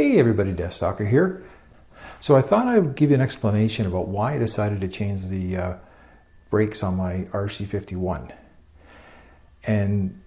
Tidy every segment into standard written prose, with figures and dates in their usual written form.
Hey everybody, DeathsStalker here. So I thought I would give you an explanation about why I decided to change the brakes on my RC51. And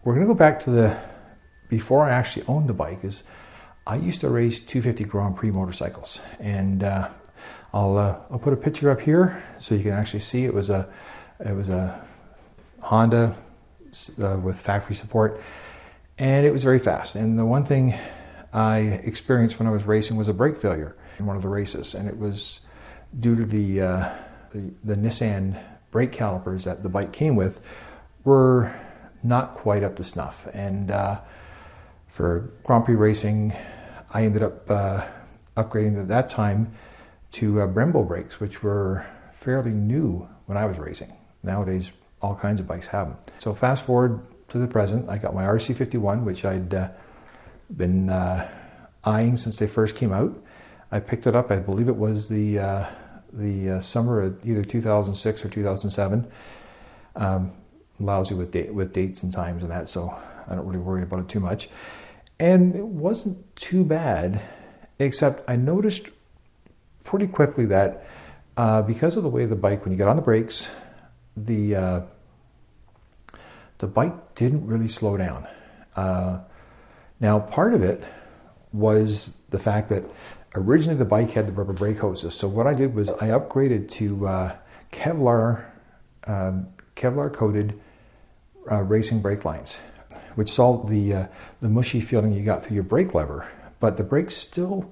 we're going to go back to before I actually owned the bike. I used to race 250 Grand Prix motorcycles, and I'll put a picture up here so you can actually see it was a Honda with factory support, and it was very fast. And the one thing I experienced when I was racing was a brake failure in one of the races, and it was due to the Nissan brake calipers that the bike came with were not quite up to snuff. And for Grand Prix racing, I ended up upgrading at that time to Brembo Brakes, which were fairly new when I was racing. Nowadays, all kinds of bikes have them. So fast forward to the present, I got my RC51, which I'd been eyeing since they first came out. I picked it up, I believe it was the summer of either 2006 or 2007. Allows you with dates and times and that, so I don't really worry about it too much. And it wasn't too bad, except I noticed pretty quickly that because of the way the bike, when you got on the brakes, the bike didn't really slow down. Now, part of it was the fact that originally the bike had the rubber brake hoses. So what I did was I upgraded to Kevlar coated racing brake lines, which solved the mushy feeling you got through your brake lever. But the brakes still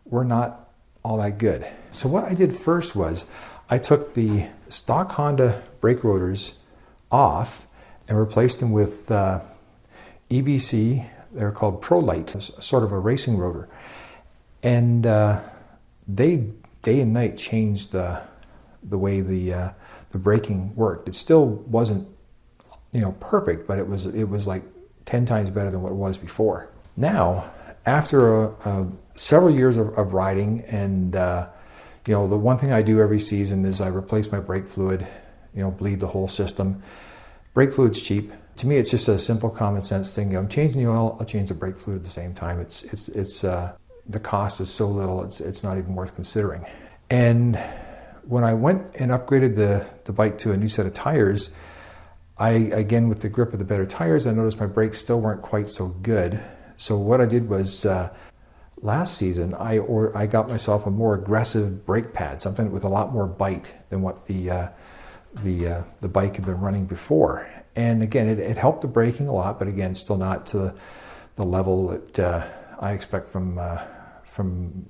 were not all that good. So what I did first was I took the stock Honda brake rotors off and replaced them with EBC. They're called ProLite, sort of a racing rotor. And they day and night changed the way the braking worked. It still wasn't, perfect, but it was like 10 times better than what it was before. Now, after several years of riding, and the one thing I do every season is I replace my brake fluid, bleed the whole system. Brake fluid's cheap. To me, it's just a simple common sense thing. I'm changing the oil, I'll change the brake fluid at the same time. It's the cost is so little, it's not even worth considering. And when I went and upgraded the bike to a new set of tires, again, with the grip of the better tires, I noticed my brakes still weren't quite so good. So what I did was, last season, I got myself a more aggressive brake pad, something with a lot more bite than what the bike had been running before. And again, it helped the braking a lot, but again, still not to the level that I expect from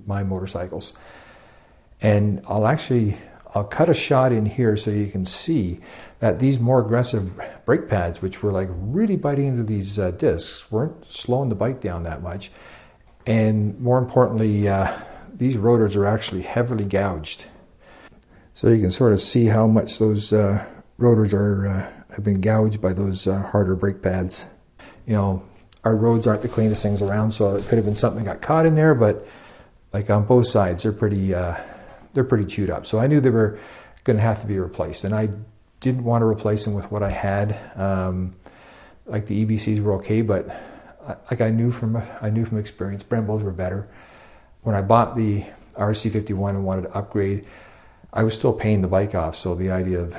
my motorcycles. And I'll cut a shot in here so you can see that these more aggressive brake pads, which were like really biting into these discs, weren't slowing the bike down that much. And more importantly, these rotors are actually heavily gouged. So you can sort of see how much those rotors have been gouged by those harder brake pads. Our roads aren't the cleanest things around, so it could have been something that got caught in there, but like on both sides, they're pretty chewed up. So I knew they were going to have to be replaced, and I didn't want to replace them with what I had. Like the EBCs were okay, but I knew from experience, Brembos were better. When I bought the RC51 and wanted to upgrade, I was still paying the bike off, so the idea of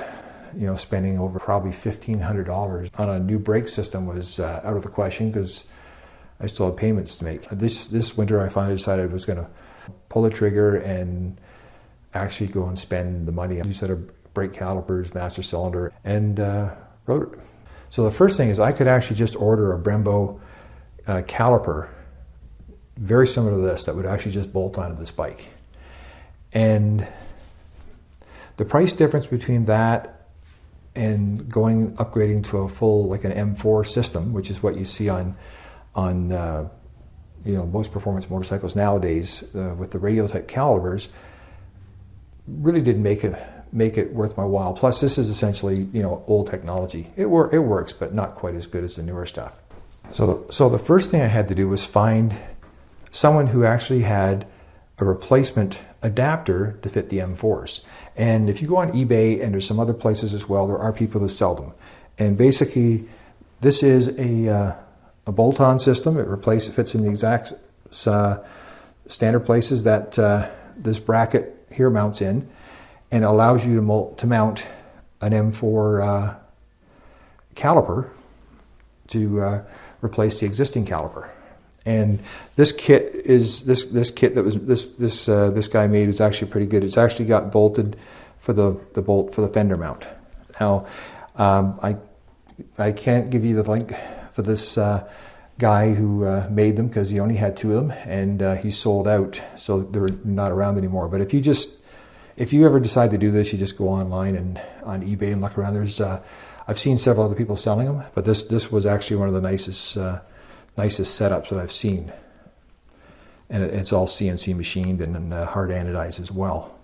spending over probably $1,500 on a new brake system was out of the question, because I still had payments to make. This winter, I finally decided I was going to pull the trigger and actually go and spend the money on a new set of brake calipers, master cylinder, and rotor. So the first thing is I could actually just order a Brembo caliper, very similar to this, that would actually just bolt onto this bike. And the price difference between that and upgrading to a full, like an M4 system, which is what you see on most performance motorcycles nowadays with the radial type calipers, really didn't make it worth my while. Plus, this is essentially old technology. It works, but not quite as good as the newer stuff. So the first thing I had to do was find someone who actually had a replacement adapter to fit the M4s. And if you go on eBay, and there's some other places as well, there are people who sell them. And basically, this is a bolt-on system. It fits in the exact standard places that this bracket here mounts in, and allows you to mount an M4 caliper to replace the existing caliper. And this kit is this kit that was this guy made is actually pretty good. It's actually got bolted for the bolt for the fender mount. Now I can't give you the link for this guy who made them, because he only had 2 of them, and he sold out, so they're not around anymore. But if you ever decide to do this, you just go online and on eBay and look around. There's I've seen several other people selling them, but this was actually one of the nicest setups that I've seen, and it's all CNC machined and hard anodized as well.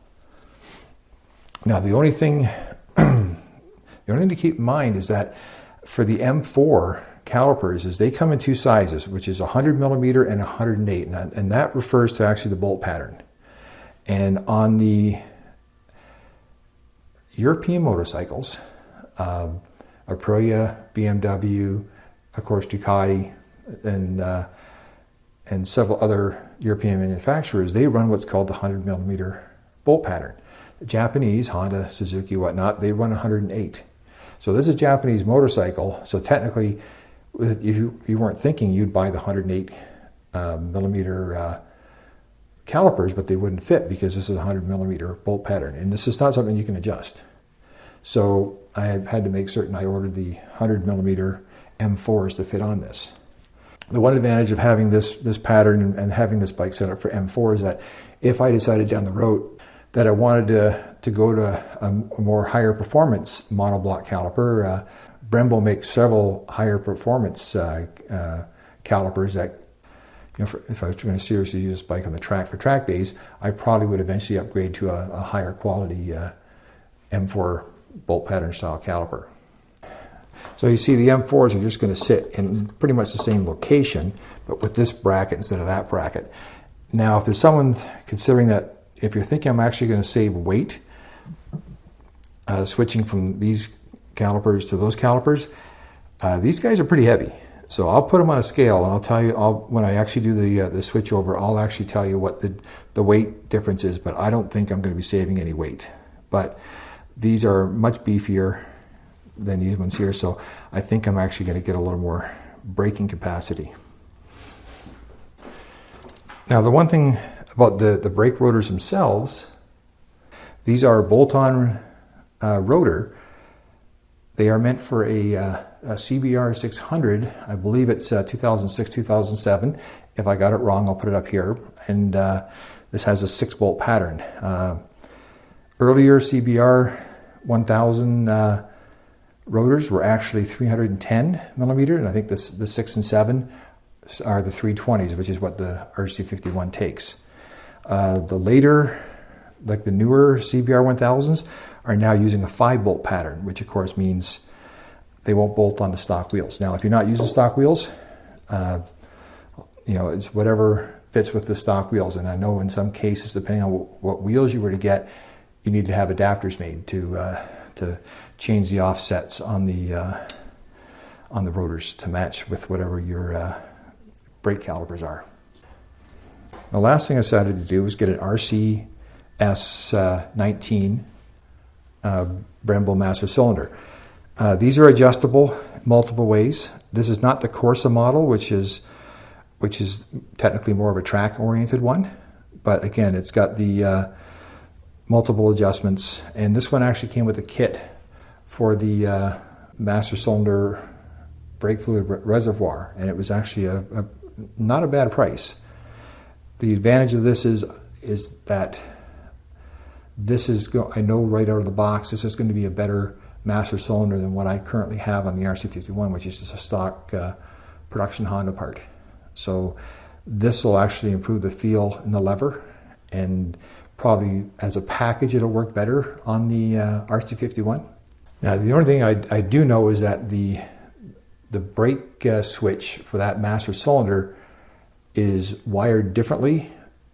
Now the only thing to keep in mind is that for the M4 calipers is they come in 2 sizes, which is 100 millimeter and 108, and that refers to actually the bolt pattern. And on the European motorcycles, Aprilia, BMW, of course Ducati, and several other European manufacturers, they run what's called the 100 millimeter bolt pattern. The Japanese, Honda, Suzuki, whatnot, they run 108. So this is a Japanese motorcycle, so technically, if you weren't thinking, you'd buy the 108 millimeter calipers, but they wouldn't fit because this is a 100 millimeter bolt pattern, and this is not something you can adjust. So I had to make certain I ordered the 100 millimeter M4s to fit on this. The one advantage of having this pattern and having this bike set up for M4 is that if I decided down the road that I wanted to go to a more higher performance monoblock caliper, Brembo makes several higher performance calipers that, if I was going to seriously use this bike on the track for track days, I probably would eventually upgrade to a higher quality M4 bolt pattern style caliper. So you see the M4s are just going to sit in pretty much the same location, but with this bracket instead of that bracket. Now, if there's someone considering that, if you're thinking I'm actually going to save weight, switching from these calipers to those calipers, these guys are pretty heavy. So I'll put them on a scale, and I'll tell you, when I actually do the switch over, I'll actually tell you what the weight difference is, but I don't think I'm going to be saving any weight. But these are much beefier than these ones here, so I think I'm actually going to get a little more braking capacity. Now, the one thing about the brake rotors themselves, these are bolt-on rotor. They are meant for a CBR-600. I believe it's 2006, 2007. If I got it wrong, I'll put it up here. And this has a 6-bolt pattern. Earlier CBR-1000 rotors were actually 310 millimeter, and I think the 6 and 7 are the 320s, which is what the RC51 takes. The later, like the newer CBR-1000s, are now using a 5-bolt pattern, which of course means they won't bolt on the stock wheels. Now, if you're not using stock wheels, it's whatever fits with the stock wheels. And I know in some cases, depending on what wheels you were to get, you need to have adapters made to change the offsets on the rotors to match with whatever your brake calipers are. The last thing I decided to do was get an RC51 Brembo master cylinder. These are adjustable multiple ways. This is not the Corsa model, which is technically more of a track-oriented one, but again, it's got the multiple adjustments, and this one actually came with a kit for the master cylinder brake fluid reservoir, and it was actually not a bad price. The advantage of this is that this is, I know right out of the box, this is going to be a better master cylinder than what I currently have on the RC51, which is just a stock production Honda part. So this will actually improve the feel in the lever, and probably as a package it'll work better on the RC51. Now, the only thing I do know is that the brake switch for that master cylinder is wired differently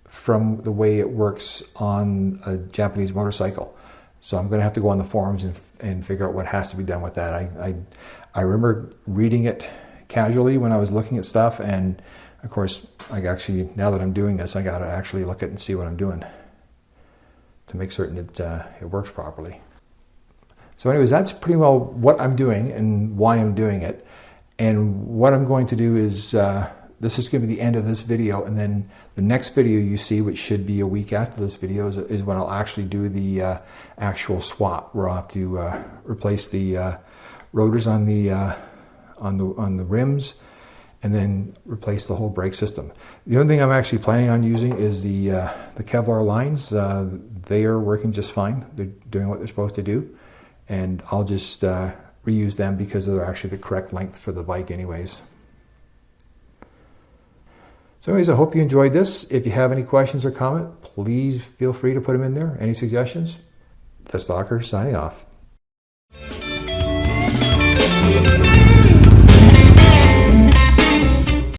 from the way it works on a Japanese motorcycle. So I'm going to have to go on the forums and figure out what has to be done with that. I remember reading it casually when I was looking at stuff, and Of course, now that I'm doing this, I got to actually look at it and see what I'm doing to make certain it works properly. So anyways, that's pretty well what I'm doing and why I'm doing it. And what I'm going to do is, this is going to be the end of this video, and then the next video you see, which should be a week after this video, is when I'll actually do the actual swap, where I'll have to replace the rotors on the rims, and then replace the whole brake system. The only thing I'm actually planning on using is the Kevlar lines. They are working just fine. They're doing what they're supposed to do, and I'll just reuse them because they're actually the correct length for the bike anyways. So anyways, I hope you enjoyed this. If you have any questions or comment, please feel free to put them in there. Any suggestions? The Stalker signing off.